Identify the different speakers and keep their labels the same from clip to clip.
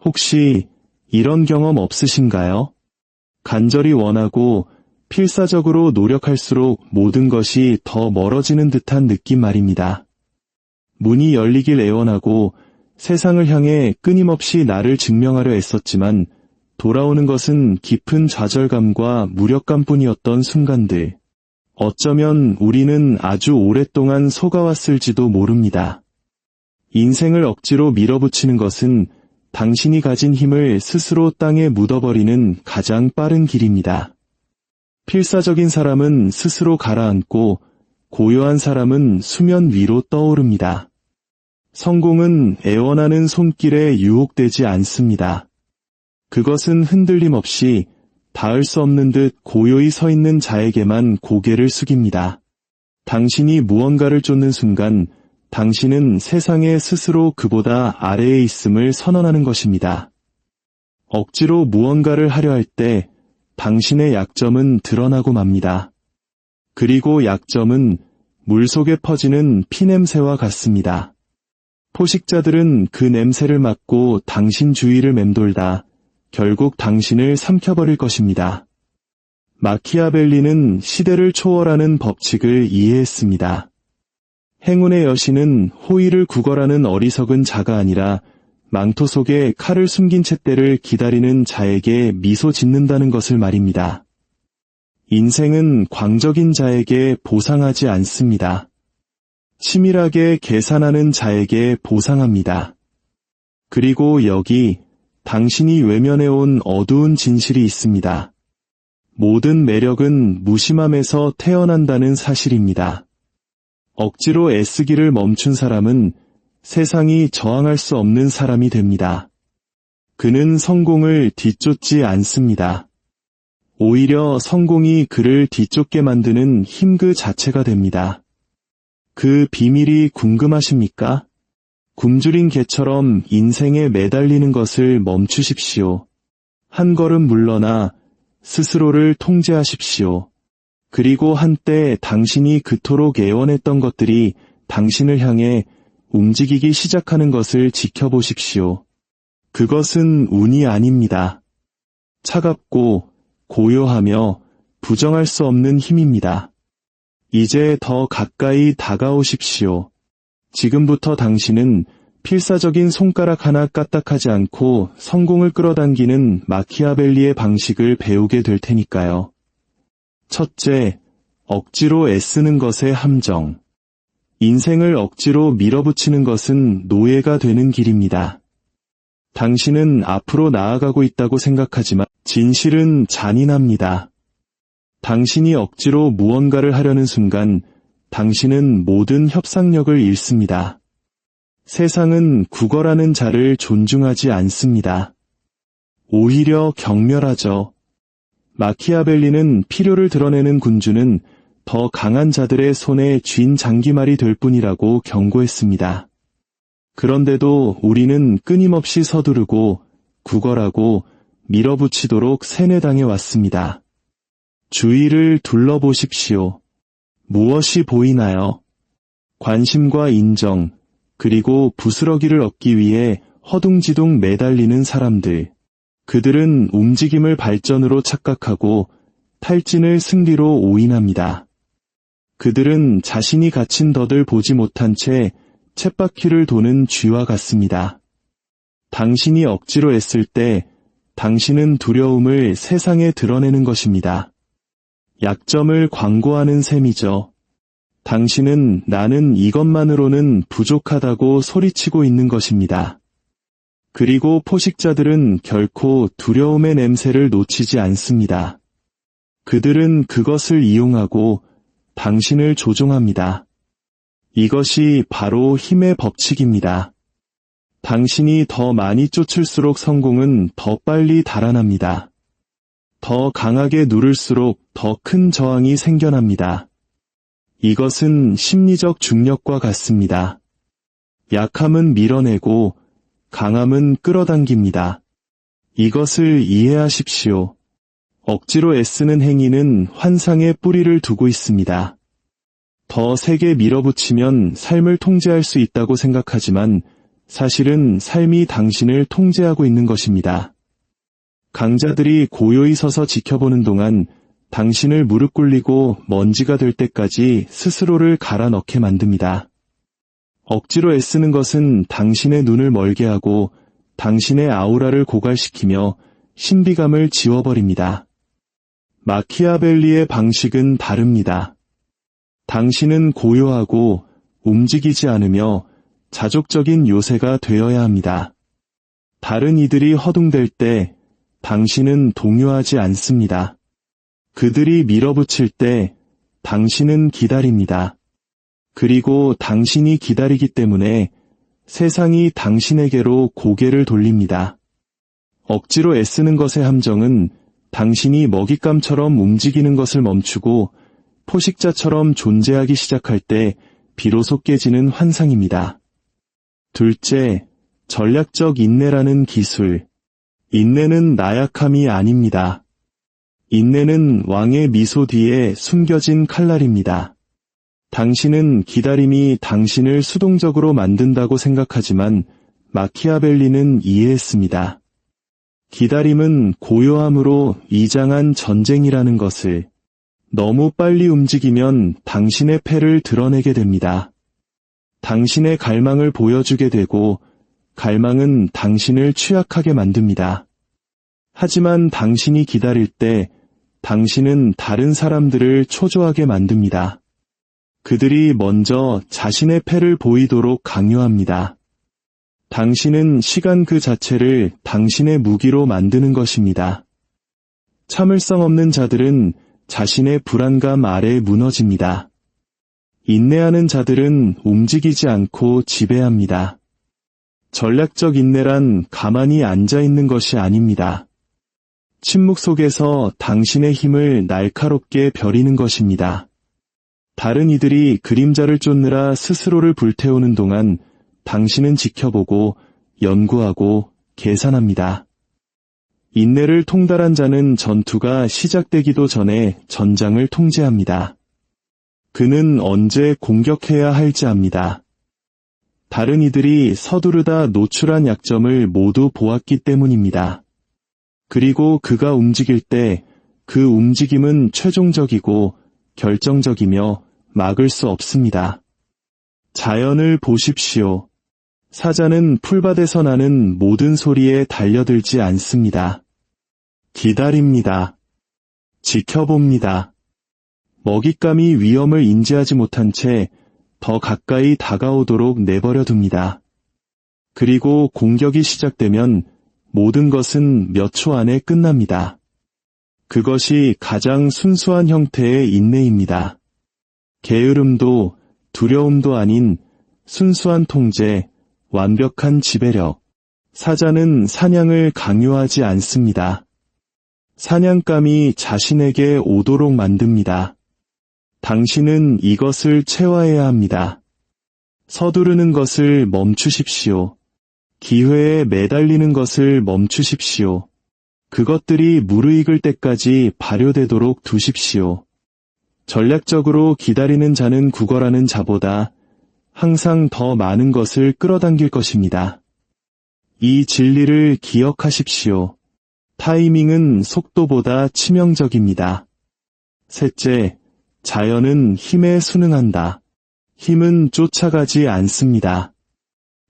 Speaker 1: 혹시 이런 경험 없으신가요? 간절히 원하고 필사적으로 노력할수록 모든 것이 더 멀어지는 듯한 느낌 말입니다. 문이 열리길 애원하고 세상을 향해 끊임없이 나를 증명하려 애썼지만 돌아오는 것은 깊은 좌절감과 무력감뿐이었던 순간들. 어쩌면 우리는 아주 오랫동안 속아왔을지도 모릅니다. 인생을 억지로 밀어붙이는 것은 당신이 가진 힘을 스스로 땅에 묻어버리는 가장 빠른 길입니다. 필사적인 사람은 스스로 가라앉고 고요한 사람은 수면 위로 떠오릅니다. 성공은 애원하는 손길에 유혹되지 않습니다. 그것은 흔들림 없이 닿을 수 없는 듯 고요히 서 있는 자에게만 고개를 숙입니다. 당신이 무언가를 쫓는 순간 당신은 세상에 스스로 그보다 아래에 있음을 선언하는 것입니다. 억지로 무언가를 하려 할 때 당신의 약점은 드러나고 맙니다. 그리고 약점은 물속에 퍼지는 피냄새와 같습니다. 포식자들은 그 냄새를 맡고 당신 주위를 맴돌다 결국 당신을 삼켜버릴 것입니다. 마키아벨리는 시대를 초월하는 법칙을 이해했습니다. 행운의 여신은 호의를 구걸하는 어리석은 자가 아니라 망토 속에 칼을 숨긴 채때를 기다리는 자에게 미소 짓는다는 것을 말입니다. 인생은 광적인 자에게 보상하지 않습니다. 치밀하게 계산하는 자에게 보상합니다. 그리고 여기 당신이 외면해온 어두운 진실이 있습니다. 모든 매력은 무심함에서 태어난다는 사실입니다. 억지로 애쓰기를 멈춘 사람은 세상이 저항할 수 없는 사람이 됩니다. 그는 성공을 뒤쫓지 않습니다. 오히려 성공이 그를 뒤쫓게 만드는 힘 그 자체가 됩니다. 그 비밀이 궁금하십니까? 굶주린 개처럼 인생에 매달리는 것을 멈추십시오. 한 걸음 물러나 스스로를 통제하십시오. 그리고 한때 당신이 그토록 애원했던 것들이 당신을 향해 움직이기 시작하는 것을 지켜보십시오. 그것은 운이 아닙니다. 차갑고 고요하며 부정할 수 없는 힘입니다. 이제 더 가까이 다가오십시오. 지금부터 당신은 필사적인 손가락 하나 까딱하지 않고 성공을 끌어당기는 마키아벨리의 방식을 배우게 될 테니까요. 첫째, 억지로 애쓰는 것의 함정. 인생을 억지로 밀어붙이는 것은 노예가 되는 길입니다. 당신은 앞으로 나아가고 있다고 생각하지만 진실은 잔인합니다. 당신이 억지로 무언가를 하려는 순간 당신은 모든 협상력을 잃습니다. 세상은 구걸하는 자를 존중하지 않습니다. 오히려 경멸하죠. 마키아벨리는 필요를 드러내는 군주는 더 강한 자들의 손에 쥔 장기말이 될 뿐이라고 경고했습니다. 그런데도 우리는 끊임없이 서두르고 구걸하고 밀어붙이도록 세뇌당해 왔습니다. 주위를 둘러보십시오. 무엇이 보이나요? 관심과 인정, 그리고 부스러기를 얻기 위해 허둥지둥 매달리는 사람들. 그들은 움직임을 발전으로 착각하고 탈진을 승리로 오인합니다. 그들은 자신이 갇힌 덫을 보지 못한 채 쳇바퀴를 도는 쥐와 같습니다. 당신이 억지로 애쓸 때 당신은 두려움을 세상에 드러내는 것입니다. 약점을 광고하는 셈이죠. 당신은 나는 이것만으로는 부족하다고 소리치고 있는 것입니다. 그리고 포식자들은 결코 두려움의 냄새를 놓치지 않습니다. 그들은 그것을 이용하고 당신을 조종합니다. 이것이 바로 힘의 법칙입니다. 당신이 더 많이 쫓을수록 성공은 더 빨리 달아납니다. 더 강하게 누를수록 더 큰 저항이 생겨납니다. 이것은 심리적 중력과 같습니다. 약함은 밀어내고 강함은 끌어당깁니다. 이것을 이해하십시오. 억지로 애쓰는 행위는 환상에 뿌리를 두고 있습니다. 더 세게 밀어붙이면 삶을 통제할 수 있다고 생각하지만 사실은 삶이 당신을 통제하고 있는 것입니다. 강자들이 고요히 서서 지켜보는 동안 당신을 무릎 꿇리고 먼지가 될 때까지 스스로를 갈아 넣게 만듭니다. 억지로 애쓰는 것은 당신의 눈을 멀게 하고 당신의 아우라를 고갈시키며 신비감을 지워버립니다. 마키아벨리의 방식은 다릅니다. 당신은 고요하고 움직이지 않으며 자족적인 요새가 되어야 합니다. 다른 이들이 허둥댈 때 당신은 동요하지 않습니다. 그들이 밀어붙일 때 당신은 기다립니다. 그리고 당신이 기다리기 때문에 세상이 당신에게로 고개를 돌립니다. 억지로 애쓰는 것의 함정은 당신이 먹잇감처럼 움직이는 것을 멈추고 포식자처럼 존재하기 시작할 때 비로소 깨지는 환상입니다. 둘째, 전략적 인내라는 기술. 인내는 나약함이 아닙니다. 인내는 왕의 미소 뒤에 숨겨진 칼날입니다. 당신은 기다림이 당신을 수동적으로 만든다고 생각하지만 마키아벨리는 이해했습니다. 기다림은 고요함으로 이장한 전쟁이라는 것을. 너무 빨리 움직이면 당신의 패를 드러내게 됩니다. 당신의 갈망을 보여주게 되고 갈망은 당신을 취약하게 만듭니다. 하지만 당신이 기다릴 때 당신은 다른 사람들을 초조하게 만듭니다. 그들이 먼저 자신의 패를 보이도록 강요합니다. 당신은 시간 그 자체를 당신의 무기로 만드는 것입니다. 참을성 없는 자들은 자신의 불안감 아래 무너집니다. 인내하는 자들은 움직이지 않고 지배합니다. 전략적 인내란 가만히 앉아 있는 것이 아닙니다. 침묵 속에서 당신의 힘을 날카롭게 벼리는 것입니다. 다른 이들이 그림자를 쫓느라 스스로를 불태우는 동안 당신은 지켜보고 연구하고 계산합니다. 인내를 통달한 자는 전투가 시작되기도 전에 전장을 통제합니다. 그는 언제 공격해야 할지 압니다. 다른 이들이 서두르다 노출한 약점을 모두 보았기 때문입니다. 그리고 그가 움직일 때 그 움직임은 최종적이고 결정적이며 막을 수 없습니다. 자연을 보십시오. 사자는 풀밭에서 나는 모든 소리에 달려들지 않습니다. 기다립니다. 지켜봅니다. 먹잇감이 위험을 인지하지 못한 채 더 가까이 다가오도록 내버려 둡니다. 그리고 공격이 시작되면 모든 것은 몇 초 안에 끝납니다. 그것이 가장 순수한 형태의 인내입니다. 게으름도 두려움도 아닌 순수한 통제, 완벽한 지배력. 사자는 사냥을 강요하지 않습니다. 사냥감이 자신에게 오도록 만듭니다. 당신은 이것을 체화해야 합니다. 서두르는 것을 멈추십시오. 기회에 매달리는 것을 멈추십시오. 그것들이 무르익을 때까지 발효되도록 두십시오. 전략적으로 기다리는 자는 구걸하는 자보다 항상 더 많은 것을 끌어당길 것입니다. 이 진리를 기억하십시오. 타이밍은 속도보다 치명적입니다. 셋째, 자연은 힘에 순응한다. 힘은 쫓아가지 않습니다.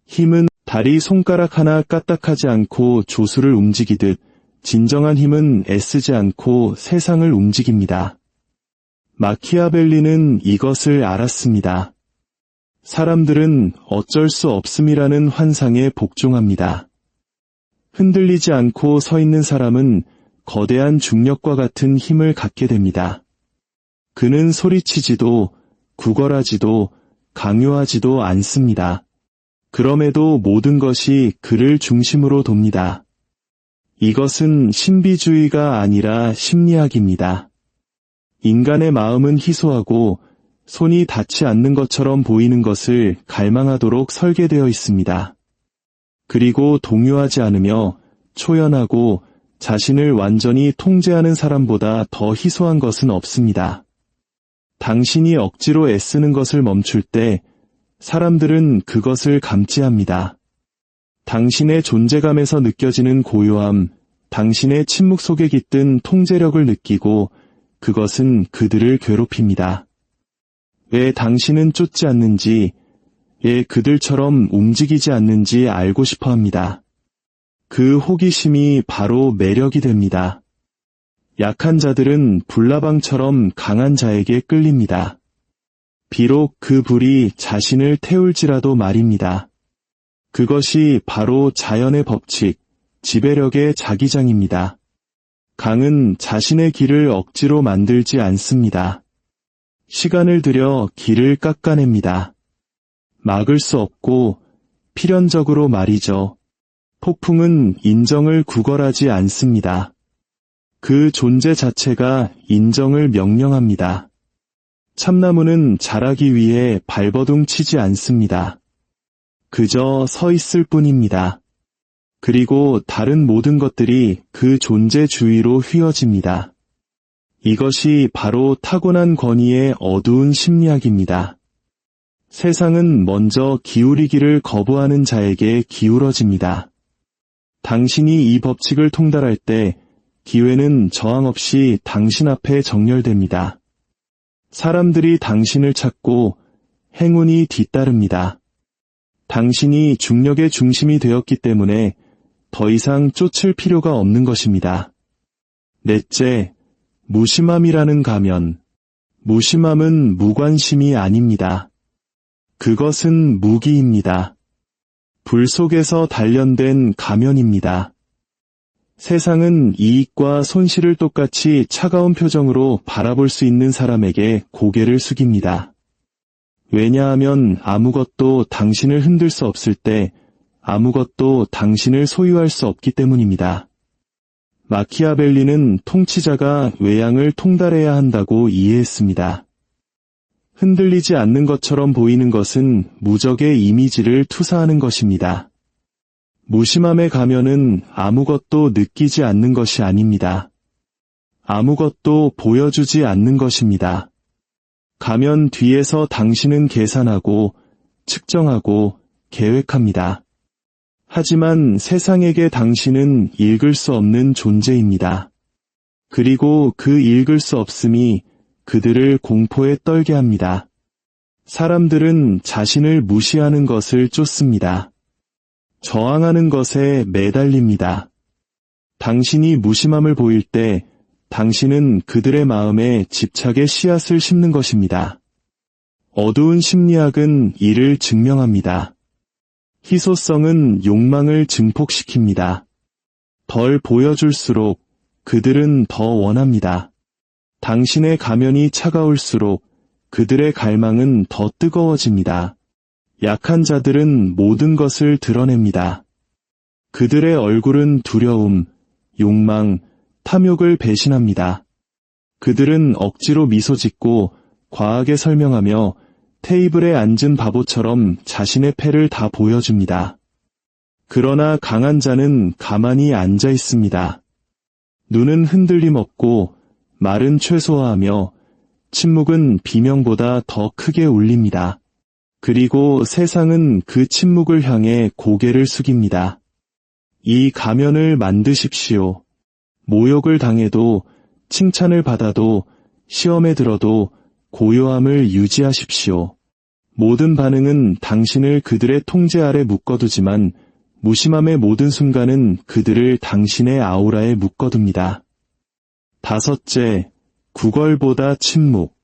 Speaker 1: 힘은 다리 손가락 하나 까딱하지 않고 조수를 움직이듯 진정한 힘은 애쓰지 않고 세상을 움직입니다. 마키아벨리는 이것을 알았습니다. 사람들은 어쩔 수 없음이라는 환상에 복종합니다. 흔들리지 않고 서 있는 사람은 거대한 중력과 같은 힘을 갖게 됩니다. 그는 소리치지도 구걸하지도 강요하지도 않습니다. 그럼에도 모든 것이 그를 중심으로 돕니다. 이것은 신비주의가 아니라 심리학입니다. 인간의 마음은 희소하고 손이 닿지 않는 것처럼 보이는 것을 갈망하도록 설계되어 있습니다. 그리고 동요하지 않으며 초연하고 자신을 완전히 통제하는 사람보다 더 희소한 것은 없습니다. 당신이 억지로 애쓰는 것을 멈출 때 사람들은 그것을 감지합니다. 당신의 존재감에서 느껴지는 고요함, 당신의 침묵 속에 깃든 통제력을 느끼고 그것은 그들을 괴롭힙니다. 왜 당신은 쫓지 않는지, 왜 그들처럼 움직이지 않는지 알고 싶어 합니다. 그 호기심이 바로 매력이 됩니다. 약한 자들은 불나방처럼 강한 자에게 끌립니다. 비록 그 불이 자신을 태울지라도 말입니다. 그것이 바로 자연의 법칙, 지배력의 자기장입니다. 강은 자신의 길을 억지로 만들지 않습니다. 시간을 들여 길을 깎아냅니다. 막을 수 없고 필연적으로 말이죠. 폭풍은 인정을 구걸하지 않습니다. 그 존재 자체가 인정을 명령합니다. 참나무는 자라기 위해 발버둥 치지 않습니다. 그저 서 있을 뿐입니다. 그리고 다른 모든 것들이 그 존재 주위로 휘어집니다. 이것이 바로 타고난 권위의 어두운 심리학입니다. 세상은 먼저 기울이기를 거부하는 자에게 기울어집니다. 당신이 이 법칙을 통달할 때 기회는 저항 없이 당신 앞에 정렬됩니다. 사람들이 당신을 찾고 행운이 뒤따릅니다. 당신이 중력의 중심이 되었기 때문에 더 이상 쫓을 필요가 없는 것입니다. 넷째, 무심함이라는 가면. 무심함은 무관심이 아닙니다. 그것은 무기입니다. 불 속에서 단련된 가면입니다. 세상은 이익과 손실을 똑같이 차가운 표정으로 바라볼 수 있는 사람에게 고개를 숙입니다. 왜냐하면 아무것도 당신을 흔들 수 없을 때 아무것도 당신을 소유할 수 없기 때문입니다. 마키아벨리는 통치자가 외양을 통달해야 한다고 이해했습니다. 흔들리지 않는 것처럼 보이는 것은 무적의 이미지를 투사하는 것입니다. 무심함의 가면은 아무것도 느끼지 않는 것이 아닙니다. 아무것도 보여주지 않는 것입니다. 가면 뒤에서 당신은 계산하고 측정하고 계획합니다. 하지만 세상에게 당신은 읽을 수 없는 존재입니다. 그리고 그 읽을 수 없음이 그들을 공포에 떨게 합니다. 사람들은 자신을 무시하는 것을 쫓습니다. 저항하는 것에 매달립니다. 당신이 무심함을 보일 때 당신은 그들의 마음에 집착의 씨앗을 심는 것입니다. 어두운 심리학은 이를 증명합니다. 희소성은 욕망을 증폭시킵니다. 덜 보여줄수록 그들은 더 원합니다. 당신의 가면이 차가울수록 그들의 갈망은 더 뜨거워집니다. 약한 자들은 모든 것을 드러냅니다. 그들의 얼굴은 두려움, 욕망, 탐욕을 배신합니다. 그들은 억지로 미소 짓고 과하게 설명하며 테이블에 앉은 바보처럼 자신의 패를 다 보여줍니다. 그러나 강한 자는 가만히 앉아 있습니다. 눈은 흔들림 없고 말은 최소화하며 침묵은 비명보다 더 크게 울립니다. 그리고 세상은 그 침묵을 향해 고개를 숙입니다. 이 가면을 만드십시오. 모욕을 당해도 칭찬을 받아도 시험에 들어도 고요함을 유지하십시오. 모든 반응은 당신을 그들의 통제 아래 묶어두지만 무심함의 모든 순간은 그들을 당신의 아우라에 묶어둡니다. 다섯째, 구걸보다 침묵.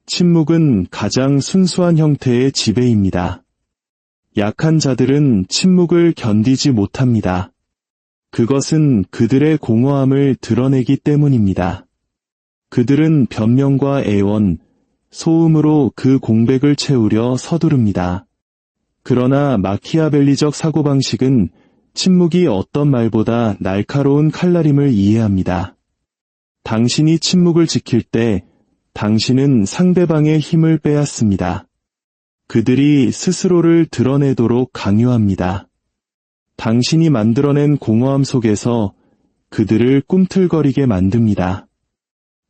Speaker 1: 침묵은 가장 순수한 형태의 지배입니다. 약한 자들은 침묵을 견디지 못합니다. 그것은 그들의 공허함을 드러내기 때문입니다. 그들은 변명과 애원, 소음으로 그 공백을 채우려 서두릅니다. 그러나 마키아벨리적 사고방식은 침묵이 어떤 말보다 날카로운 칼날임을 이해합니다. 당신이 침묵을 지킬 때 당신은 상대방의 힘을 빼앗습니다. 그들이 스스로를 드러내도록 강요합니다. 당신이 만들어낸 공허함 속에서 그들을 꿈틀거리게 만듭니다.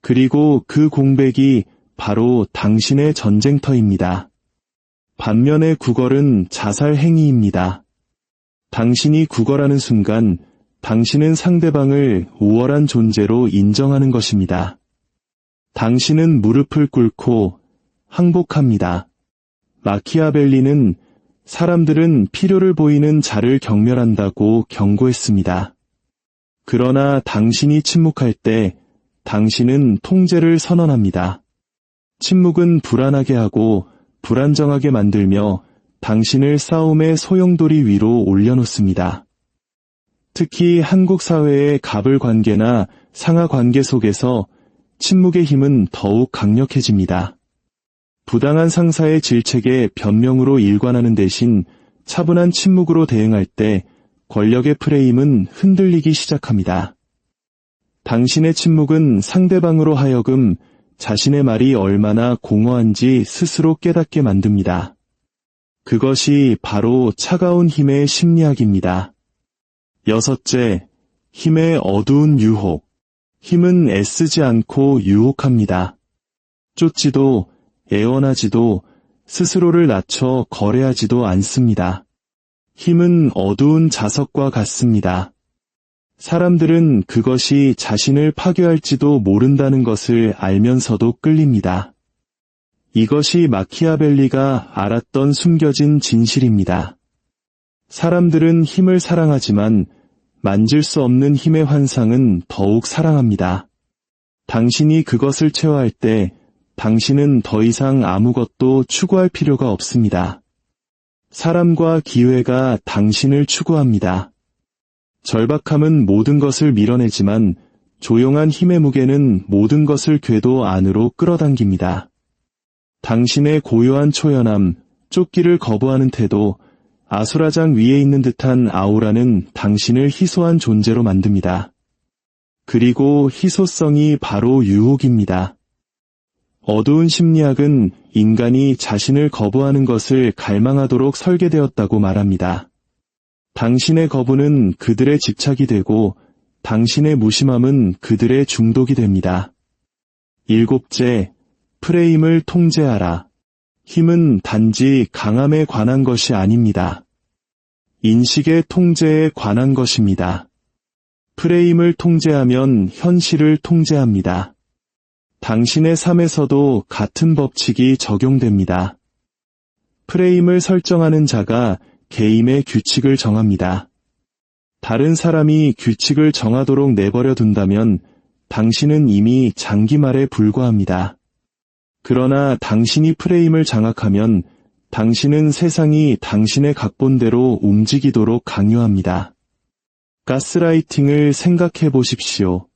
Speaker 1: 그리고 그 공백이 바로 당신의 전쟁터입니다. 반면에 구걸은 자살 행위입니다. 당신이 구걸하는 순간 당신은 상대방을 우월한 존재로 인정하는 것입니다. 당신은 무릎을 꿇고 항복합니다. 마키아벨리는 사람들은 필요를 보이는 자를 경멸한다고 경고했습니다. 그러나 당신이 침묵할 때 당신은 통제를 선언합니다. 침묵은 불안하게 하고 불안정하게 만들며 당신을 싸움의 소용돌이 위로 올려놓습니다. 특히 한국 사회의 갑을 관계나 상하 관계 속에서 침묵의 힘은 더욱 강력해집니다. 부당한 상사의 질책에 변명으로 일관하는 대신 차분한 침묵으로 대응할 때 권력의 프레임은 흔들리기 시작합니다. 당신의 침묵은 상대방으로 하여금 자신의 말이 얼마나 공허한지 스스로 깨닫게 만듭니다. 그것이 바로 차가운 힘의 심리학입니다. 여섯째, 힘의 어두운 유혹. 힘은 애쓰지 않고 유혹합니다. 쫓지도 애원하지도 스스로를 낮춰 거래하지도 않습니다. 힘은 어두운 자석과 같습니다. 사람들은 그것이 자신을 파괴할지도 모른다는 것을 알면서도 끌립니다. 이것이 마키아벨리가 알았던 숨겨진 진실입니다. 사람들은 힘을 사랑하지만 만질 수 없는 힘의 환상은 더욱 사랑합니다. 당신이 그것을 체화할 때 당신은 더 이상 아무것도 추구할 필요가 없습니다. 사람과 기회가 당신을 추구합니다. 절박함은 모든 것을 밀어내지만 조용한 힘의 무게는 모든 것을 궤도 안으로 끌어당깁니다. 당신의 고요한 초연함, 쫓기를 거부하는 태도, 아수라장 위에 있는 듯한 아우라는 당신을 희소한 존재로 만듭니다. 그리고 희소성이 바로 유혹입니다. 어두운 심리학은 인간이 자신을 거부하는 것을 갈망하도록 설계되었다고 말합니다. 당신의 거부는 그들의 집착이 되고 당신의 무심함은 그들의 중독이 됩니다. 일곱째, 프레임을 통제하라. 힘은 단지 강함에 관한 것이 아닙니다. 인식의 통제에 관한 것입니다. 프레임을 통제하면 현실을 통제합니다. 당신의 삶에서도 같은 법칙이 적용됩니다. 프레임을 설정하는 자가 게임의 규칙을 정합니다. 다른 사람이 규칙을 정하도록 내버려 둔다면 당신은 이미 장기말에 불과합니다. 그러나 당신이 프레임을 장악하면 당신은 세상이 당신의 각본대로 움직이도록 강요합니다. 가스라이팅을 생각해 보십시오.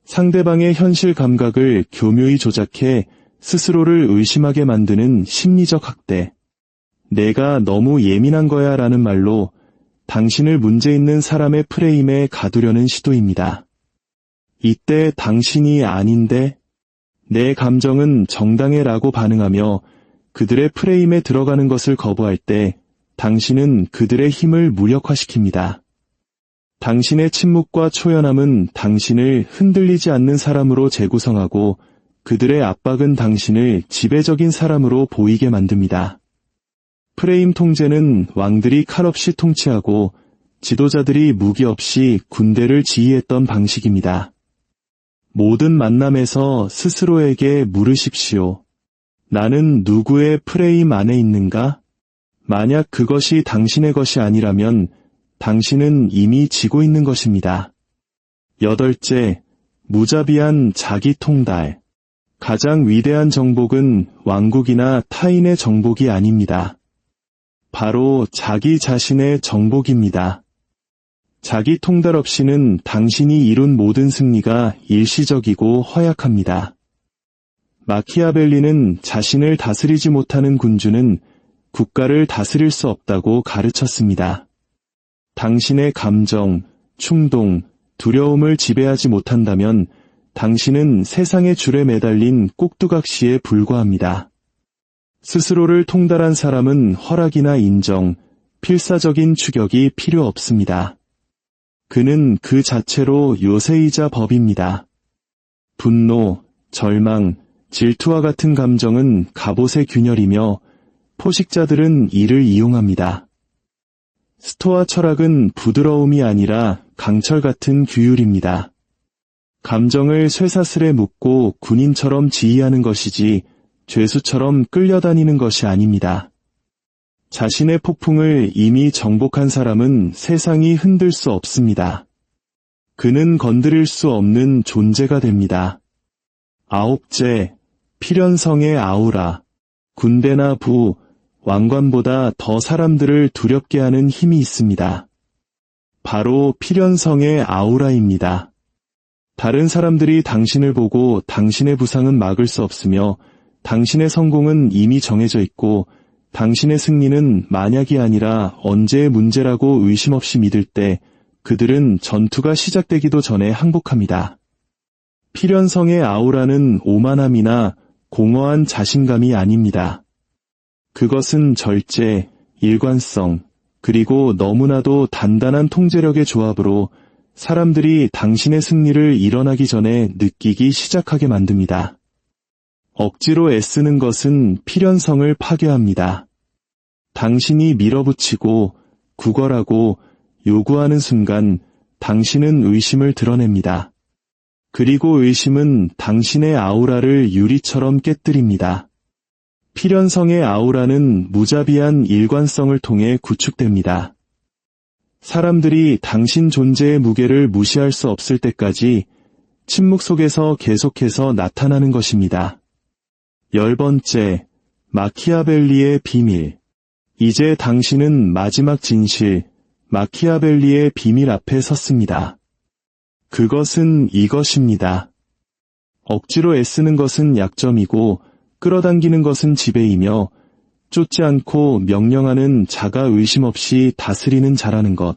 Speaker 1: 상대방의 현실 감각을 교묘히 조작해 스스로를 의심하게 만드는 심리적 학대. 내가 너무 예민한 거야 라는 말로 당신을 문제 있는 사람의 프레임에 가두려는 시도입니다. 이때 당신이 아닌데 내 감정은 정당해 라고 반응하며 그들의 프레임에 들어가는 것을 거부할 때 당신은 그들의 힘을 무력화시킵니다. 당신의 침묵과 초연함은 당신을 흔들리지 않는 사람으로 재구성하고 그들의 압박은 당신을 지배적인 사람으로 보이게 만듭니다. 프레임 통제는 왕들이 칼 없이 통치하고 지도자들이 무기 없이 군대를 지휘했던 방식입니다. 모든 만남에서 스스로에게 물으십시오. 나는 누구의 프레임 안에 있는가? 만약 그것이 당신의 것이 아니라면 당신은 이미 지고 있는 것입니다. 여덟째, 무자비한 자기 통달. 가장 위대한 정복은 왕국이나 타인의 정복이 아닙니다. 바로 자기 자신의 정복입니다. 자기 통달 없이는 당신이 이룬 모든 승리가 일시적이고 허약합니다. 마키아벨리는 자신을 다스리지 못하는 군주는 국가를 다스릴 수 없다고 가르쳤습니다. 당신의 감정, 충동, 두려움을 지배하지 못한다면 당신은 세상의 줄에 매달린 꼭두각시에 불과합니다. 스스로를 통달한 사람은 허락이나 인정, 필사적인 추격이 필요 없습니다. 그는 그 자체로 요새이자 법입니다. 분노, 절망, 질투와 같은 감정은 갑옷의 균열이며 포식자들은 이를 이용합니다. 스토아 철학은 부드러움이 아니라 강철 같은 규율입니다. 감정을 쇠사슬에 묶고 군인처럼 지휘하는 것이지 죄수처럼 끌려다니는 것이 아닙니다. 자신의 폭풍을 이미 정복한 사람은 세상이 흔들 수 없습니다. 그는 건드릴 수 없는 존재가 됩니다. 아홉째, 필연성의 아우라. 군대나 부, 왕관보다 더 사람들을 두렵게 하는 힘이 있습니다. 바로 필연성의 아우라입니다. 다른 사람들이 당신을 보고 당신의 부상은 막을 수 없으며 당신의 성공은 이미 정해져 있고 당신의 승리는 만약이 아니라 언제의 문제라고 의심 없이 믿을 때 그들은 전투가 시작되기도 전에 항복합니다. 필연성의 아우라는 오만함이나 공허한 자신감이 아닙니다. 그것은 절제, 일관성, 그리고 너무나도 단단한 통제력의 조합으로 사람들이 당신의 승리를 일어나기 전에 느끼기 시작하게 만듭니다. 억지로 애쓰는 것은 필연성을 파괴합니다. 당신이 밀어붙이고 구걸하고 요구하는 순간 당신은 의심을 드러냅니다. 그리고 의심은 당신의 아우라를 유리처럼 깨뜨립니다. 필연성의 아우라는 무자비한 일관성을 통해 구축됩니다. 사람들이 당신 존재의 무게를 무시할 수 없을 때까지 침묵 속에서 계속해서 나타나는 것입니다. 10번째, 마키아벨리의 비밀. 이제 당신은 마지막 진실, 마키아벨리의 비밀 앞에 섰습니다. 그것은 이것입니다. 억지로 애쓰는 것은 약점이고 끌어당기는 것은 지배이며 쫓지 않고 명령하는 자가 의심 없이 다스리는 자라는 것.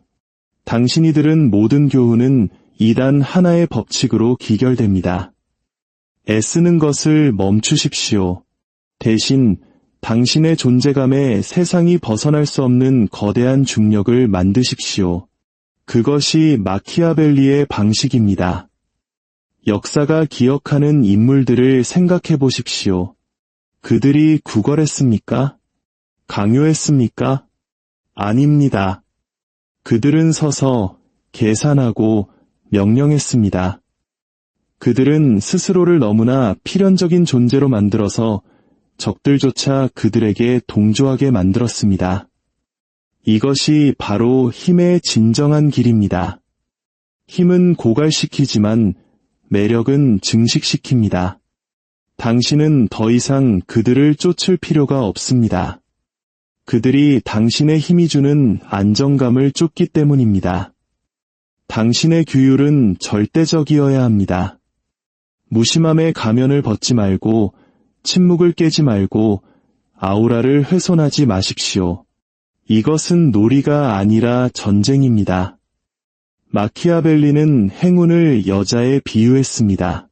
Speaker 1: 당신이 들은 모든 교훈은 이단 하나의 법칙으로 기결됩니다. 애쓰는 것을 멈추십시오. 대신 당신의 존재감에 세상이 벗어날 수 없는 거대한 중력을 만드십시오. 그것이 마키아벨리의 방식입니다. 역사가 기억하는 인물들을 생각해 보십시오. 그들이 구걸했습니까? 강요했습니까? 아닙니다. 그들은 서서 계산하고 명령했습니다. 그들은 스스로를 너무나 필연적인 존재로 만들어서 적들조차 그들에게 동조하게 만들었습니다. 이것이 바로 힘의 진정한 길입니다. 힘은 고갈시키지만 매력은 증식시킵니다. 당신은 더 이상 그들을 쫓을 필요가 없습니다. 그들이 당신의 힘이 주는 안정감을 쫓기 때문입니다. 당신의 규율은 절대적이어야 합니다. 무심함의 가면을 벗지 말고 침묵을 깨지 말고 아우라를 훼손하지 마십시오. 이것은 놀이가 아니라 전쟁입니다. 마키아벨리는 행운을 여자에 비유했습니다.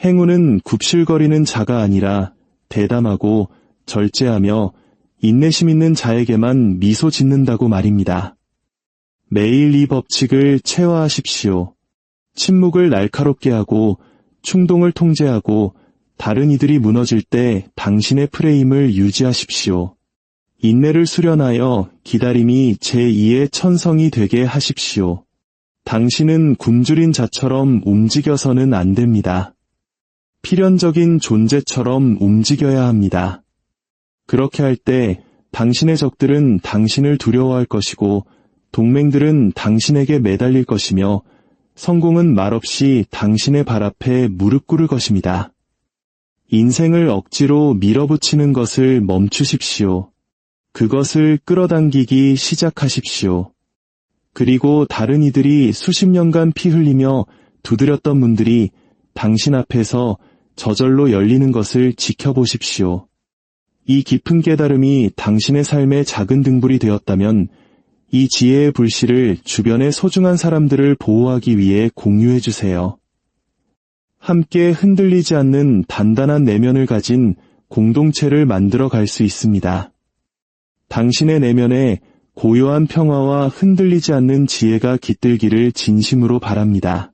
Speaker 1: 행운은 굽실거리는 자가 아니라 대담하고 절제하며 인내심 있는 자에게만 미소 짓는다고 말입니다. 매일 이 법칙을 체화하십시오. 침묵을 날카롭게 하고 충동을 통제하고 다른 이들이 무너질 때 당신의 프레임을 유지하십시오. 인내를 수련하여 기다림이 제2의 천성이 되게 하십시오. 당신은 굶주린 자처럼 움직여서는 안 됩니다. 필연적인 존재처럼 움직여야 합니다. 그렇게 할 때 당신의 적들은 당신을 두려워할 것이고 동맹들은 당신에게 매달릴 것이며 성공은 말없이 당신의 발 앞에 무릎 꿇을 것입니다. 인생을 억지로 밀어붙이는 것을 멈추십시오. 그것을 끌어당기기 시작하십시오. 그리고 다른 이들이 수십 년간 피 흘리며 두드렸던 문들이 당신 앞에서 저절로 열리는 것을 지켜보십시오. 이 깊은 깨달음이 당신의 삶의 작은 등불이 되었다면 이 지혜의 불씨를 주변의 소중한 사람들을 보호하기 위해 공유해 주세요. 함께 흔들리지 않는 단단한 내면을 가진 공동체를 만들어 갈 수 있습니다. 당신의 내면에 고요한 평화와 흔들리지 않는 지혜가 깃들기를 진심으로 바랍니다.